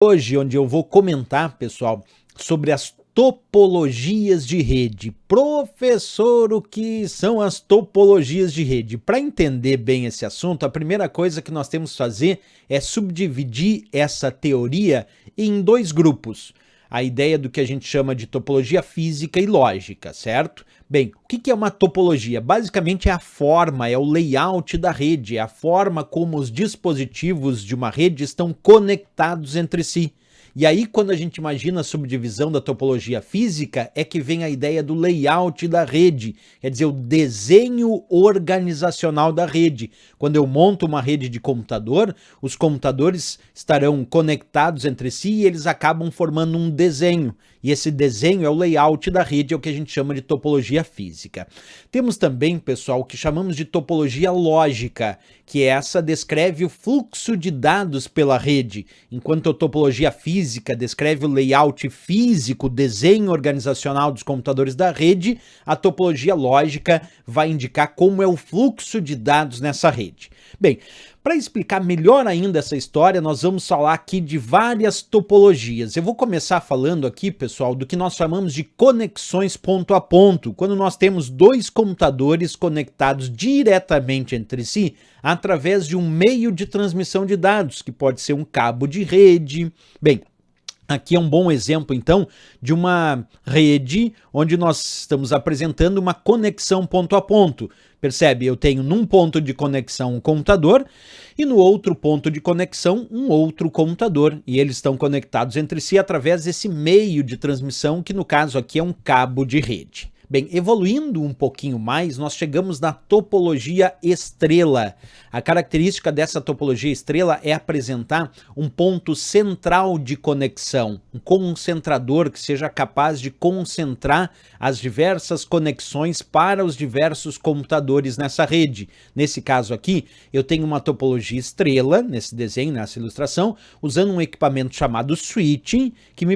Hoje, onde eu vou comentar, pessoal, sobre as topologias de rede. Professor, o que são as topologias de rede? Para entender bem esse assunto, a primeira coisa que nós temos que fazer é subdividir essa teoria em dois grupos. A ideia do que a gente chama de topologia física e lógica, certo? Bem, o que é uma topologia? Basicamente é a forma, é o layout da rede, é a forma como os dispositivos de uma rede estão conectados entre si. E aí, quando a gente imagina a subdivisão da topologia física, é que vem a ideia do layout da rede, quer dizer, o desenho organizacional da rede. Quando eu monto uma rede de computador, os computadores estarão conectados entre si e eles acabam formando um desenho. E esse desenho é o layout da rede, é o que a gente chama de topologia física. Temos também, pessoal, o que chamamos de topologia lógica, que essa descreve o fluxo de dados pela rede, enquanto a topologia física descreve o layout físico, o desenho organizacional dos computadores da rede, a topologia lógica vai indicar como é o fluxo de dados nessa rede. Bem, para explicar melhor ainda essa história, nós vamos falar aqui de várias topologias. Eu vou começar falando aqui, pessoal, do que nós chamamos de conexões ponto a ponto, quando nós temos dois computadores conectados diretamente entre si através de um meio de transmissão de dados, que pode ser um cabo de rede. Bem, aqui é um bom exemplo, então, de uma rede onde nós estamos apresentando uma conexão ponto a ponto. Percebe? Eu tenho num ponto de conexão um computador e no outro ponto de conexão um outro computador. E eles estão conectados entre si através desse meio de transmissão, que no caso aqui é um cabo de rede. Bem, evoluindo um pouquinho mais, nós chegamos na topologia estrela. A característica dessa topologia estrela é apresentar um ponto central de conexão, um concentrador que seja capaz de concentrar as diversas conexões para os diversos computadores nessa rede. Nesse caso aqui, eu tenho uma topologia estrela, nesse desenho, nessa ilustração, usando um equipamento chamado switching, que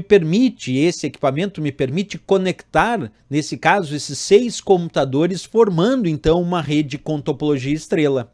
esse equipamento me permite conectar, nesse caso, esses 6 computadores, formando então uma rede com topologia estrela.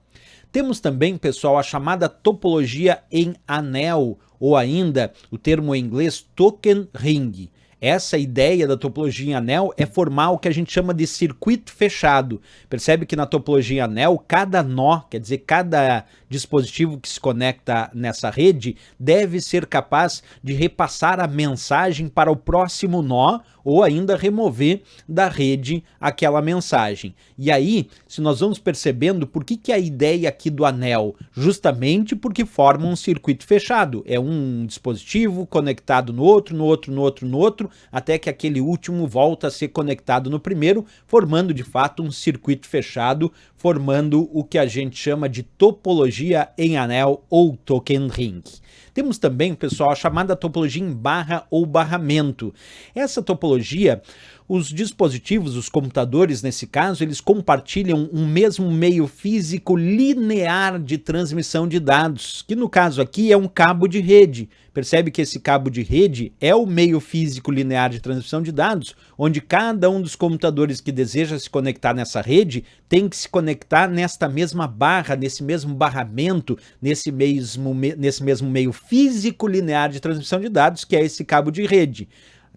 Temos também, pessoal, a chamada topologia em anel, ou ainda o termo em inglês token ring. Essa ideia da topologia em anel é formar o que a gente chama de circuito fechado. Percebe que na topologia em anel, cada nó, quer dizer, cada dispositivo que se conecta nessa rede, deve ser capaz de repassar a mensagem para o próximo nó ou ainda remover da rede aquela mensagem. E aí, se nós vamos percebendo por que a ideia aqui do anel? Justamente porque forma um circuito fechado. É um dispositivo conectado no outro, no outro, no outro, no outro, até que aquele último volta a ser conectado no primeiro, formando de fato um circuito fechado, formando o que a gente chama de topologia em anel ou token ring. Temos também, pessoal, a chamada topologia em barra ou barramento. Essa topologia, os dispositivos, os computadores nesse caso, eles compartilham um mesmo meio físico linear de transmissão de dados, que no caso aqui é um cabo de rede. Percebe que esse cabo de rede é o meio físico linear de transmissão de dados, onde cada um dos computadores que deseja se conectar nessa rede tem que se conectar nesta mesma barra, nesse mesmo barramento, nesse mesmo meio físico linear de transmissão de dados, que é esse cabo de rede,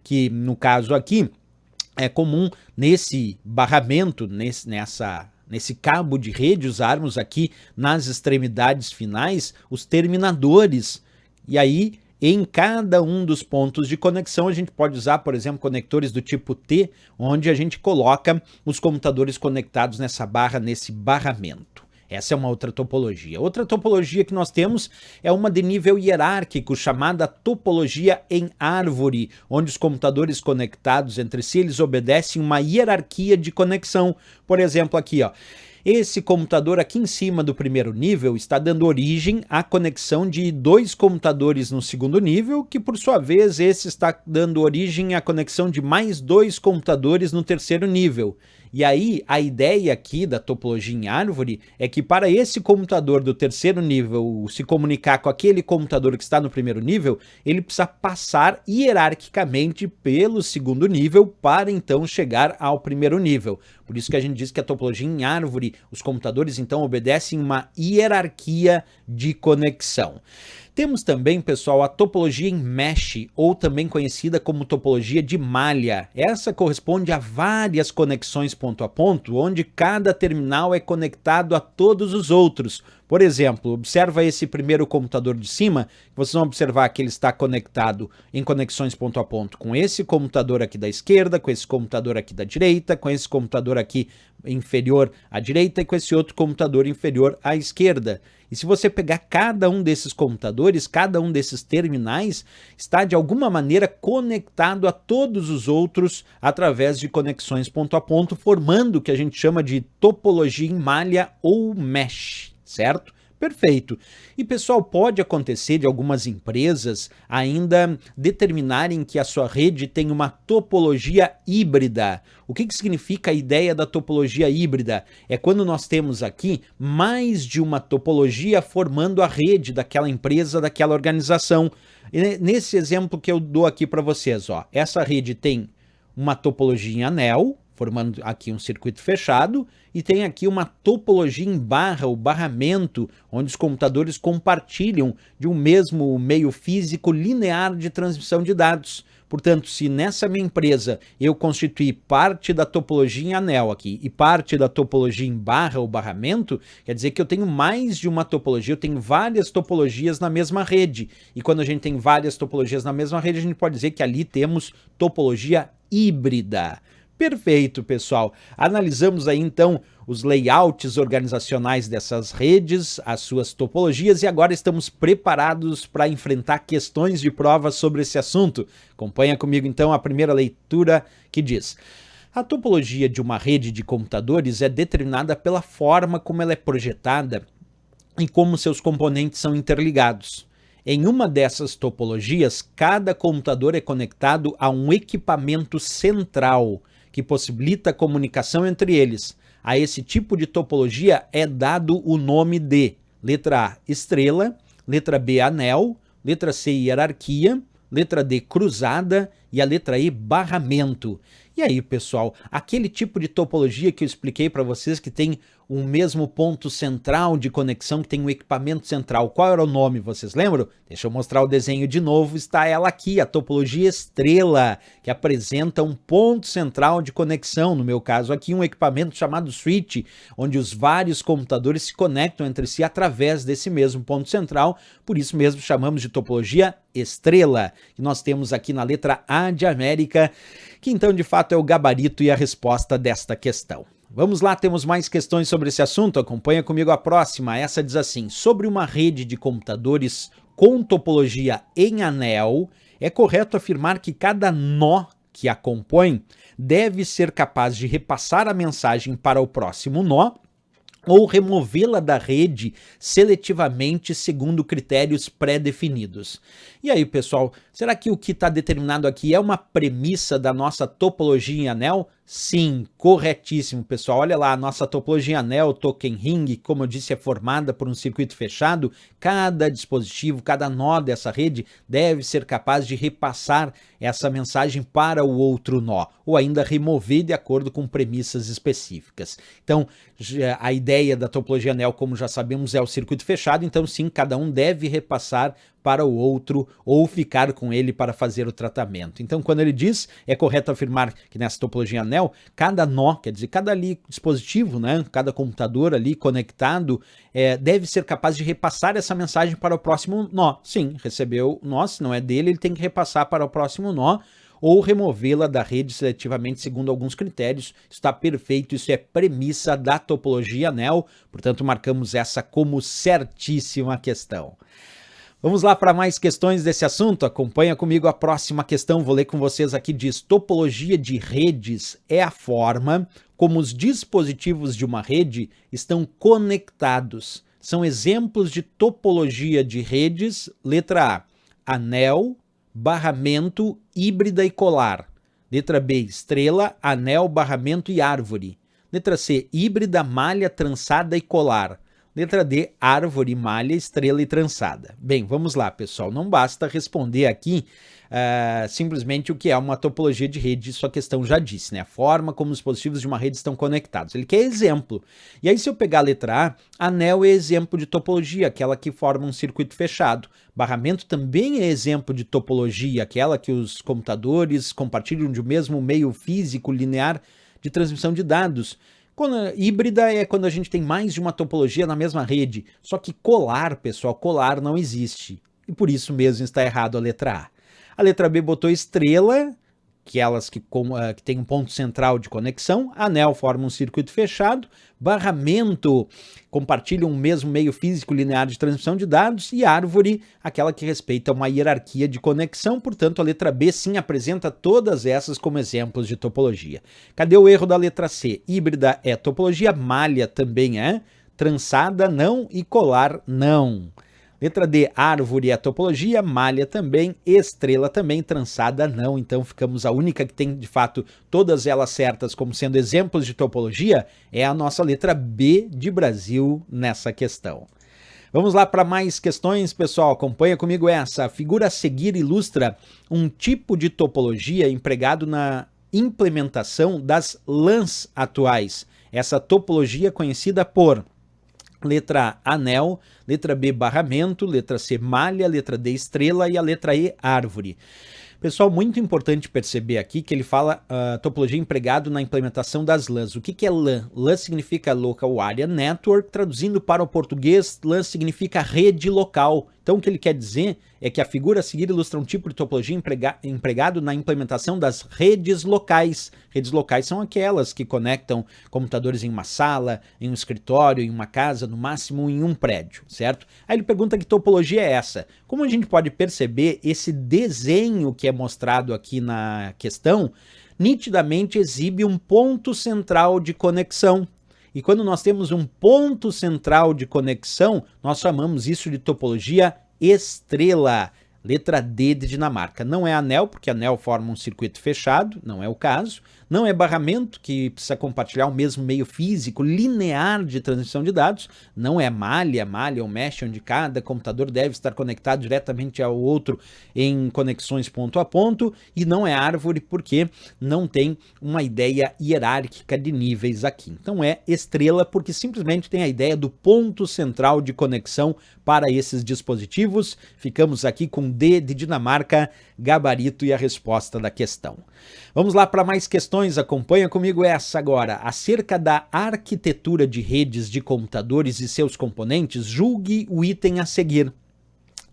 que no caso aqui é comum nesse barramento, nesse cabo de rede, usarmos aqui nas extremidades finais os terminadores. E aí, em cada um dos pontos de conexão, a gente pode usar, por exemplo, conectores do tipo T, onde a gente coloca os computadores conectados nessa barra, nesse barramento. Essa é uma outra topologia. Outra topologia que nós temos é uma de nível hierárquico, chamada topologia em árvore, onde os computadores conectados entre si, eles obedecem uma hierarquia de conexão. Por exemplo, aqui, ó. Esse computador aqui em cima do primeiro nível está dando origem à conexão de 2 computadores no segundo nível, que por sua vez esse está dando origem à conexão de mais 2 computadores no terceiro nível. E aí a ideia aqui da topologia em árvore é que para esse computador do terceiro nível se comunicar com aquele computador que está no primeiro nível, ele precisa passar hierarquicamente pelo segundo nível para então chegar ao primeiro nível. Por isso que a gente diz que a topologia em árvore, os computadores então obedecem uma hierarquia de conexão. Temos também, pessoal, a topologia em mesh, ou também conhecida como topologia de malha. Essa corresponde a várias conexões ponto a ponto, onde cada terminal é conectado a todos os outros. Por exemplo, observa esse primeiro computador de cima, vocês vão observar que ele está conectado em conexões ponto a ponto com esse computador aqui da esquerda, com esse computador aqui da direita, com esse computador aqui inferior à direita e com esse outro computador inferior à esquerda. E se você pegar cada um desses computadores, cada um desses terminais, está de alguma maneira conectado a todos os outros através de conexões ponto a ponto, formando o que a gente chama de topologia em malha ou mesh, certo? Perfeito. E, pessoal, pode acontecer de algumas empresas ainda determinarem que a sua rede tem uma topologia híbrida. O que significa a ideia da topologia híbrida? É quando nós temos aqui mais de uma topologia formando a rede daquela empresa, daquela organização. E nesse exemplo que eu dou aqui para vocês, ó, essa rede tem uma topologia em anel, formando aqui um circuito fechado, e tem aqui uma topologia em barra, o barramento, onde os computadores compartilham de um mesmo meio físico linear de transmissão de dados. Portanto, se nessa minha empresa eu constituir parte da topologia em anel aqui e parte da topologia em barra ou barramento, quer dizer que eu tenho mais de uma topologia, eu tenho várias topologias na mesma rede. E quando a gente tem várias topologias na mesma rede, a gente pode dizer que ali temos topologia híbrida. Perfeito, pessoal. Analisamos aí então os layouts organizacionais dessas redes, as suas topologias, e agora estamos preparados para enfrentar questões de prova sobre esse assunto. Acompanha comigo então a primeira leitura que diz: a topologia de uma rede de computadores é determinada pela forma como ela é projetada e como seus componentes são interligados. Em uma dessas topologias, cada computador é conectado a um equipamento central, que possibilita a comunicação entre eles. A esse tipo de topologia é dado o nome de letra A, estrela, letra B, anel, letra C, hierarquia, letra D, cruzada e a letra E, barramento. E aí, pessoal, aquele tipo de topologia que eu expliquei para vocês que tem um mesmo ponto central de conexão, que tem um equipamento central. Qual era o nome, vocês lembram? Deixa eu mostrar o desenho de novo, está ela aqui, a topologia estrela, que apresenta um ponto central de conexão, no meu caso aqui um equipamento chamado switch, onde os vários computadores se conectam entre si através desse mesmo ponto central, por isso mesmo chamamos de topologia estrela, que nós temos aqui na letra A de América, que então de fato é o gabarito e a resposta desta questão. Vamos lá, temos mais questões sobre esse assunto, acompanha comigo a próxima. Essa diz assim: sobre uma rede de computadores com topologia em anel, é correto afirmar que cada nó que a compõe deve ser capaz de repassar a mensagem para o próximo nó ou removê-la da rede seletivamente segundo critérios pré-definidos. E aí, pessoal, será que o que está determinado aqui é uma premissa da nossa topologia em anel? Sim, corretíssimo, pessoal. Olha lá, a nossa topologia em anel, token ring, como eu disse, é formada por um circuito fechado. Cada dispositivo, cada nó dessa rede deve ser capaz de repassar essa mensagem para o outro nó, ou ainda remover de acordo com premissas específicas. Então, a ideia da topologia anel, como já sabemos, é o circuito fechado, então sim, cada um deve repassar para o outro ou ficar com ele para fazer o tratamento. Então, quando ele diz, é correto afirmar que nessa topologia anel, cada nó, quer dizer, cada dispositivo, né, cada computador ali conectado, deve ser capaz de repassar essa mensagem para o próximo nó. Sim, recebeu o nó, se não é dele, ele tem que repassar para o próximo nó, ou removê-la da rede seletivamente segundo alguns critérios. Está perfeito, isso é premissa da topologia anel, portanto marcamos essa como certíssima questão. Vamos lá para mais questões desse assunto? Acompanha comigo a próxima questão, vou ler com vocês aqui, diz: topologia de redes é a forma como os dispositivos de uma rede estão conectados. São exemplos de topologia de redes, letra A, anel, barramento, híbrida e colar. Letra B, estrela, anel, barramento e árvore. Letra C, híbrida, malha, trançada e colar. Letra D, árvore, malha, estrela e trançada. Bem, vamos lá, pessoal. Não basta responder aqui simplesmente o que é uma topologia de rede, isso a questão já disse, né? A forma como os dispositivos de uma rede estão conectados. Ele quer exemplo. E aí, se eu pegar a letra A, anel é exemplo de topologia, aquela que forma um circuito fechado. Barramento também é exemplo de topologia, aquela que os computadores compartilham de um mesmo meio físico linear de transmissão de dados. Híbrida é quando a gente tem mais de uma topologia na mesma rede, só que colar, pessoal, colar não existe. E por isso mesmo está errado a letra A. A letra B botou estrela, aquelas que tem um ponto central de conexão, anel forma um circuito fechado, barramento compartilha um mesmo meio físico linear de transmissão de dados, e árvore, aquela que respeita uma hierarquia de conexão. Portanto, a letra B sim apresenta todas essas como exemplos de topologia. Cadê o erro da letra C? Híbrida é topologia, malha também é, trançada não e colar não. Letra D, árvore é topologia, malha também, estrela também, trançada não. Então ficamos, a única que tem de fato todas elas certas como sendo exemplos de topologia é a nossa letra B de Brasil nessa questão. Vamos lá para mais questões, pessoal. Acompanha comigo essa. A figura a seguir ilustra um tipo de topologia empregado na implementação das LANs atuais. Essa topologia conhecida por letra A, anel, letra B, barramento, letra C, malha, letra D, estrela e a letra E, árvore. Pessoal, muito importante perceber aqui que ele fala topologia empregado na implementação das LANs. O que é LAN? LAN significa Local Area Network, traduzindo para o português, LAN significa rede local. Então o que ele quer dizer é que a figura a seguir ilustra um tipo de topologia empregado na implementação das redes locais. Redes locais são aquelas que conectam computadores em uma sala, em um escritório, em uma casa, no máximo em um prédio, certo? Aí ele pergunta que topologia é essa. Como a gente pode perceber, esse desenho que é mostrado aqui na questão, nitidamente exibe um ponto central de conexão. E quando nós temos um ponto central de conexão, nós chamamos isso de topologia estrela. Letra D de Dinamarca. Não é anel, porque anel forma um circuito fechado, não é o caso. Não é barramento, que precisa compartilhar o mesmo meio físico linear de transmissão de dados. Não é malha ou mesh, onde cada computador deve estar conectado diretamente ao outro em conexões ponto a ponto. E não é árvore, porque não tem uma ideia hierárquica de níveis aqui. Então é estrela, porque simplesmente tem a ideia do ponto central de conexão para esses dispositivos. Ficamos aqui com D de Dinamarca, gabarito e a resposta da questão. Vamos lá para mais questões, acompanha comigo essa agora. Acerca da arquitetura de redes de computadores e seus componentes, julgue o item a seguir.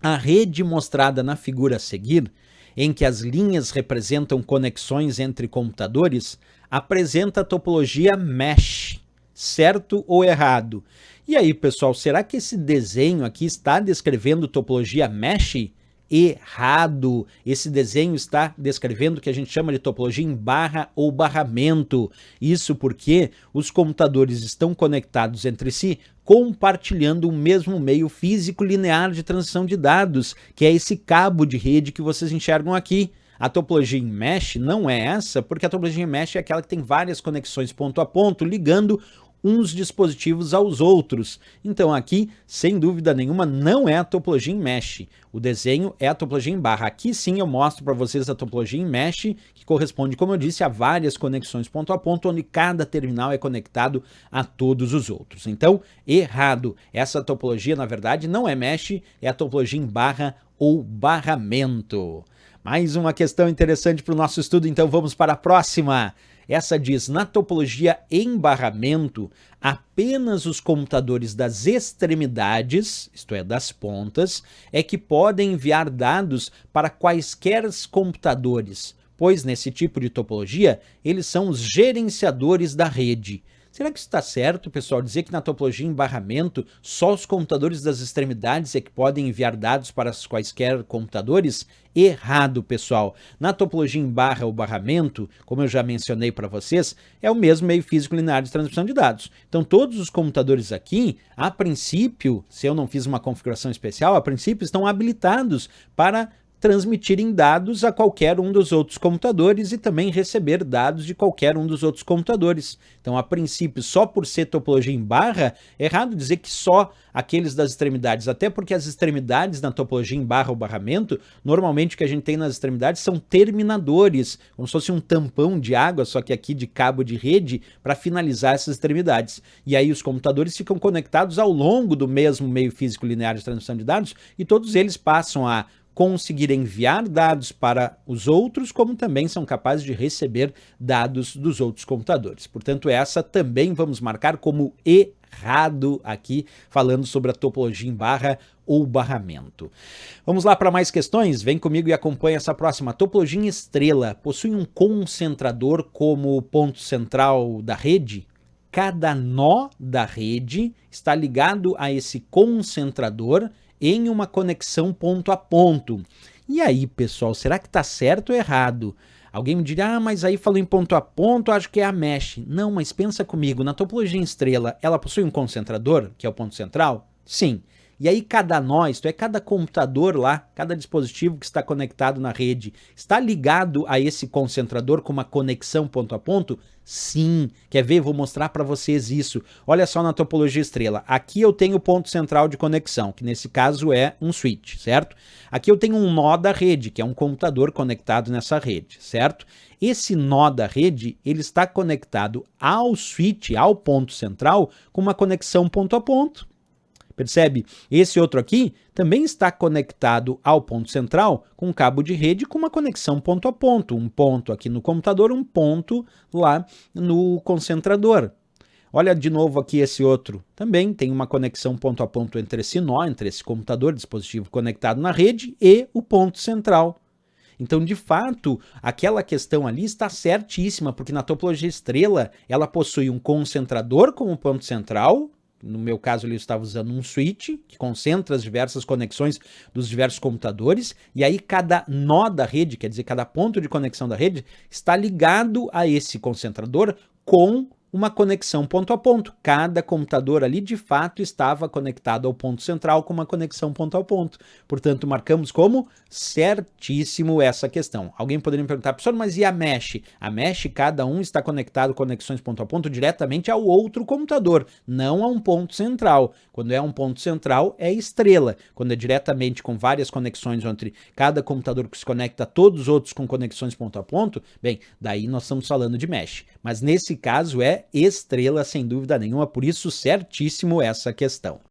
A rede mostrada na figura a seguir, em que as linhas representam conexões entre computadores, apresenta a topologia mesh, certo ou errado? E aí, pessoal, será que esse desenho aqui está descrevendo topologia mesh? Errado. Esse desenho está descrevendo o que a gente chama de topologia em barra ou barramento. Isso porque os computadores estão conectados entre si, compartilhando o mesmo meio físico linear de transmissão de dados, que é esse cabo de rede que vocês enxergam aqui. A topologia em mesh não é essa, porque a topologia em mesh é aquela que tem várias conexões ponto a ponto, ligando uns dispositivos aos outros. Então aqui, sem dúvida nenhuma, não é a topologia em mesh. O desenho é a topologia em barra. Aqui sim eu mostro para vocês a topologia em mesh, que corresponde, como eu disse, a várias conexões ponto a ponto, onde cada terminal é conectado a todos os outros. Então, errado. Essa topologia, na verdade, não é mesh, é a topologia em barra ou barramento. Mais uma questão interessante para o nosso estudo, então vamos para a próxima. Essa diz, na topologia em barramento, apenas os computadores das extremidades, isto é, das pontas, é que podem enviar dados para quaisquer computadores, pois nesse tipo de topologia, eles são os gerenciadores da rede. Será que isso está certo, pessoal? Dizer que na topologia em barramento, só os computadores das extremidades é que podem enviar dados para quaisquer computadores? Errado, pessoal. Na topologia em barra ou barramento, como eu já mencionei para vocês, é o mesmo meio físico linear de transmissão de dados. Então, todos os computadores aqui, a princípio, se eu não fiz uma configuração especial, a princípio estão habilitados para transmitirem dados a qualquer um dos outros computadores e também receber dados de qualquer um dos outros computadores. Então, a princípio, só por ser topologia em barra, é errado dizer que só aqueles das extremidades, até porque as extremidades na topologia em barra ou barramento, normalmente o que a gente tem nas extremidades são terminadores, como se fosse um tampão de água, só que aqui de cabo de rede, para finalizar essas extremidades. E aí os computadores ficam conectados ao longo do mesmo meio físico linear de transmissão de dados e todos eles passam a conseguir enviar dados para os outros, como também são capazes de receber dados dos outros computadores. Portanto, essa também vamos marcar como errado aqui, falando sobre a topologia em barra ou barramento. Vamos lá para mais questões? Vem comigo e acompanha essa próxima. A topologia em estrela possui um concentrador como ponto central da rede? Cada nó da rede está ligado a esse concentrador em uma conexão ponto a ponto. E aí, pessoal, será que está certo ou errado? Alguém me dirá, mas aí falou em ponto a ponto, acho que é a mesh. Não, mas pensa comigo, na topologia em estrela, ela possui um concentrador, que é o ponto central? Sim. E aí cada nó, isto é, cada computador lá, cada dispositivo que está conectado na rede, está ligado a esse concentrador com uma conexão ponto a ponto? Sim. Quer ver? Vou mostrar para vocês isso. Olha só na topologia estrela. Aqui eu tenho o ponto central de conexão, que nesse caso é um switch, certo? Aqui eu tenho um nó da rede, que é um computador conectado nessa rede, certo? Esse nó da rede, ele está conectado ao switch, ao ponto central, com uma conexão ponto a ponto. Percebe? Esse outro aqui também está conectado ao ponto central com um cabo de rede com uma conexão ponto a ponto. Um ponto aqui no computador, um ponto lá no concentrador. Olha de novo aqui esse outro. Também tem uma conexão ponto a ponto entre esse nó, entre esse computador, dispositivo conectado na rede e o ponto central. Então, de fato, aquela questão ali está certíssima, porque na topologia estrela ela possui um concentrador como ponto central. No meu caso, eu estava usando um switch, que concentra as diversas conexões dos diversos computadores, e aí cada nó da rede, quer dizer, cada ponto de conexão da rede, está ligado a esse concentrador com uma conexão ponto a ponto. Cada computador ali, de fato, estava conectado ao ponto central com uma conexão ponto a ponto. Portanto, marcamos como certíssimo essa questão. Alguém poderia me perguntar, professor, mas e a mesh? A mesh, cada um está conectado conexões ponto a ponto diretamente ao outro computador, não a um ponto central. Quando é um ponto central, é estrela. Quando é diretamente com várias conexões entre cada computador que se conecta a todos os outros com conexões ponto a ponto, bem, daí nós estamos falando de mesh. Mas nesse caso é estrela, sem dúvida nenhuma, por isso certíssimo essa questão.